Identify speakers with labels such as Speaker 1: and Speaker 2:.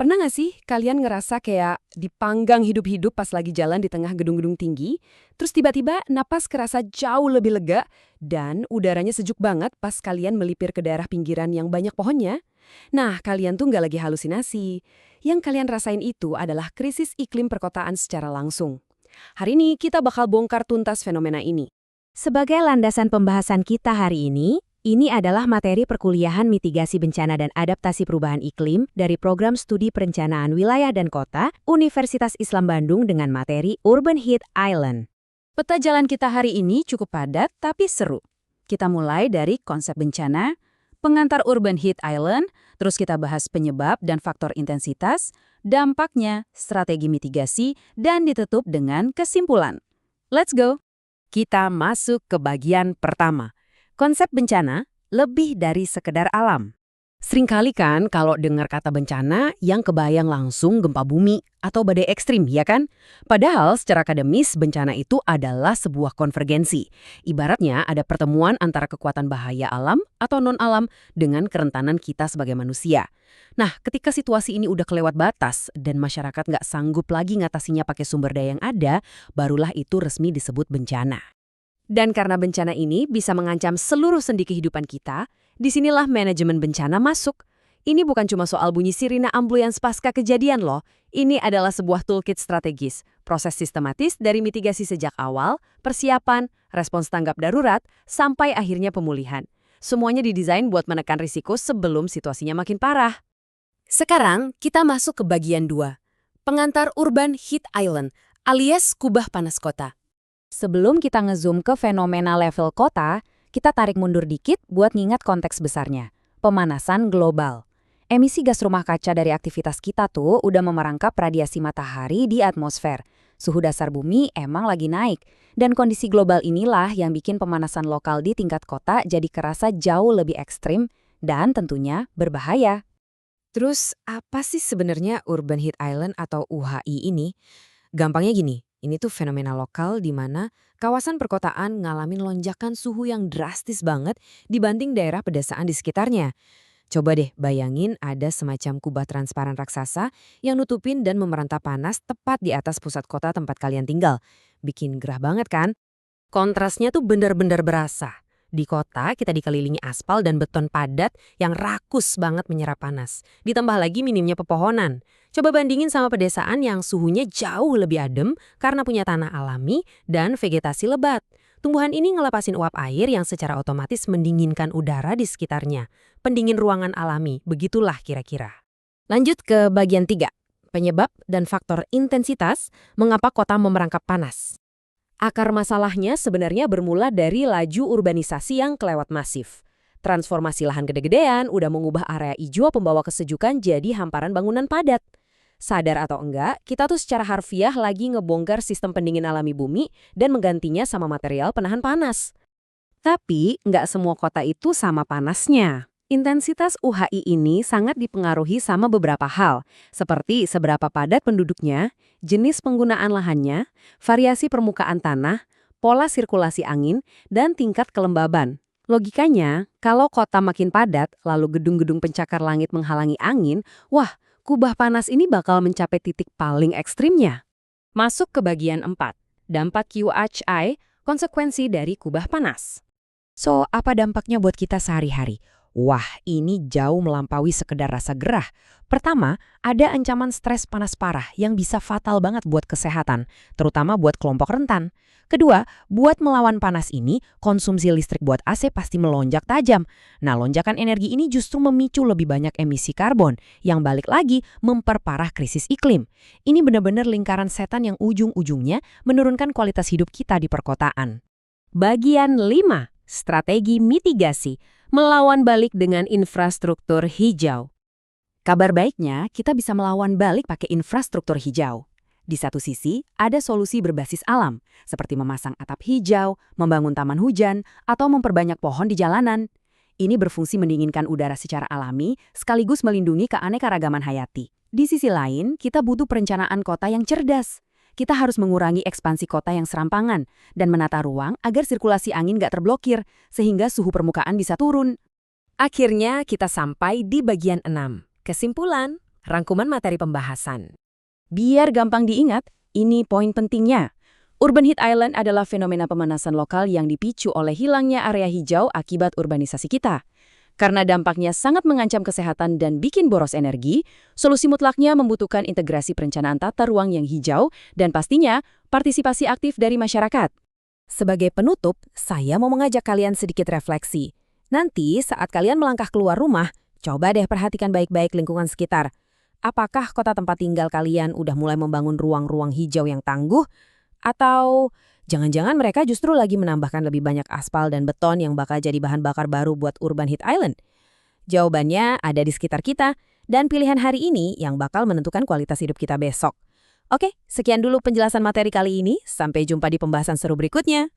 Speaker 1: Pernah nggak sih kalian ngerasa kayak dipanggang hidup-hidup pas lagi jalan di tengah gedung-gedung tinggi, terus tiba-tiba napas kerasa jauh lebih lega, dan udaranya sejuk banget pas kalian melipir ke daerah pinggiran yang banyak pohonnya? Nah, kalian tuh nggak lagi halusinasi. Yang kalian rasain itu adalah krisis iklim perkotaan secara langsung. Hari ini kita bakal bongkar tuntas fenomena ini.
Speaker 2: Sebagai landasan pembahasan kita hari ini adalah materi perkuliahan mitigasi bencana dan adaptasi perubahan iklim dari Program Studi Perencanaan Wilayah dan Kota Universitas Islam Bandung dengan materi Urban Heat Island.
Speaker 3: Peta jalan kita hari ini cukup padat tapi seru. Kita mulai dari konsep bencana, pengantar Urban Heat Island, terus kita bahas penyebab dan faktor intensitas, dampaknya, strategi mitigasi, dan ditutup dengan kesimpulan. Let's go!
Speaker 2: Kita masuk ke bagian pertama. Konsep bencana lebih dari sekedar alam.
Speaker 1: Seringkali kan kalau dengar kata bencana yang kebayang langsung gempa bumi atau badai ekstrim, ya kan? Padahal secara akademis bencana itu adalah sebuah konvergensi. Ibaratnya ada pertemuan antara kekuatan bahaya alam atau non-alam dengan kerentanan kita sebagai manusia. Nah, ketika situasi ini udah kelewat batas dan masyarakat nggak sanggup lagi ngatasinya pakai sumber daya yang ada, barulah itu resmi disebut bencana. Dan karena bencana ini bisa mengancam seluruh sendi kehidupan kita, disinilah manajemen bencana masuk. Ini bukan cuma soal bunyi sirine ambulans pasca kejadian loh. Ini adalah sebuah toolkit strategis, proses sistematis dari mitigasi sejak awal, persiapan, respons tanggap darurat, sampai akhirnya pemulihan. Semuanya didesain buat menekan risiko sebelum situasinya makin parah. Sekarang kita masuk ke bagian 2. Pengantar Urban Heat Island, alias kubah panas kota.
Speaker 2: Sebelum kita ngezoom ke fenomena level kota, kita tarik mundur dikit buat ngingat konteks besarnya. Pemanasan global. Emisi gas rumah kaca dari aktivitas kita tuh udah memerangkap radiasi matahari di atmosfer. Suhu dasar bumi emang lagi naik. Dan kondisi global inilah yang bikin pemanasan lokal di tingkat kota jadi kerasa jauh lebih ekstrim dan tentunya berbahaya.
Speaker 1: Terus apa sih sebenarnya Urban Heat Island atau UHI ini? Gampangnya gini. Ini tuh fenomena lokal di mana kawasan perkotaan ngalamin lonjakan suhu yang drastis banget dibanding daerah pedesaan di sekitarnya. Coba deh bayangin ada semacam kubah transparan raksasa yang nutupin dan memerantau panas tepat di atas pusat kota tempat kalian tinggal. Bikin gerah banget kan? Kontrasnya tuh bener-bener berasa. Di kota kita dikelilingi aspal dan beton padat yang rakus banget menyerap panas. Ditambah lagi minimnya pepohonan. Coba bandingin sama pedesaan yang suhunya jauh lebih adem karena punya tanah alami dan vegetasi lebat. Tumbuhan ini ngelepasin uap air yang secara otomatis mendinginkan udara di sekitarnya. Pendingin ruangan alami, begitulah kira-kira. Lanjut ke bagian 3. Penyebab dan faktor intensitas mengapa kota memerangkap panas. Akar masalahnya sebenarnya bermula dari laju urbanisasi yang kelewat masif. Transformasi lahan gede-gedean udah mengubah area hijau pembawa kesejukan jadi hamparan bangunan padat. Sadar atau enggak, kita tuh secara harfiah lagi ngebongkar sistem pendingin alami bumi dan menggantinya sama material penahan panas. Tapi nggak semua kota itu sama panasnya. Intensitas UHI ini sangat dipengaruhi sama beberapa hal, seperti seberapa padat penduduknya, jenis penggunaan lahannya, variasi permukaan tanah, pola sirkulasi angin, dan tingkat kelembaban. Logikanya, kalau kota makin padat, lalu gedung-gedung pencakar langit menghalangi angin, wah, kubah panas ini bakal mencapai titik paling ekstrimnya. Masuk ke bagian 4, dampak QHI, konsekuensi dari kubah panas. So, apa dampaknya buat kita sehari-hari? Wah, ini jauh melampaui sekedar rasa gerah. Pertama, ada ancaman stres panas parah yang bisa fatal banget buat kesehatan, terutama buat kelompok rentan. Kedua, buat melawan panas ini, konsumsi listrik buat AC pasti melonjak tajam. Nah, lonjakan energi ini justru memicu lebih banyak emisi karbon, yang balik lagi memperparah krisis iklim. Ini benar-benar lingkaran setan yang ujung-ujungnya menurunkan kualitas hidup kita di perkotaan. Bagian 5. Strategi mitigasi. Melawan balik dengan infrastruktur hijau. Kabar baiknya, kita bisa melawan balik pakai infrastruktur hijau. Di satu sisi, ada solusi berbasis alam, seperti memasang atap hijau, membangun taman hujan, atau memperbanyak pohon di jalanan. Ini berfungsi mendinginkan udara secara alami, sekaligus melindungi keanekaragaman hayati. Di sisi lain, kita butuh perencanaan kota yang cerdas. Kita harus mengurangi ekspansi kota yang serampangan dan menata ruang agar sirkulasi angin gak terblokir, sehingga suhu permukaan bisa turun. Akhirnya kita sampai di bagian 6. Kesimpulan, rangkuman materi pembahasan.
Speaker 3: Biar gampang diingat, ini poin pentingnya. Urban heat island adalah fenomena pemanasan lokal yang dipicu oleh hilangnya area hijau akibat urbanisasi kita. Karena dampaknya sangat mengancam kesehatan dan bikin boros energi, solusi mutlaknya membutuhkan integrasi perencanaan tata ruang yang hijau dan pastinya partisipasi aktif dari masyarakat.
Speaker 2: Sebagai penutup, saya mau mengajak kalian sedikit refleksi. Nanti saat kalian melangkah keluar rumah, coba deh perhatikan baik-baik lingkungan sekitar. Apakah kota tempat tinggal kalian udah mulai membangun ruang-ruang hijau yang tangguh? Atau jangan-jangan mereka justru lagi menambahkan lebih banyak aspal dan beton yang bakal jadi bahan bakar baru buat urban heat island? Jawabannya ada di sekitar kita, dan pilihan hari ini yang bakal menentukan kualitas hidup kita besok. Oke, sekian dulu penjelasan materi kali ini. Sampai jumpa di pembahasan seru berikutnya.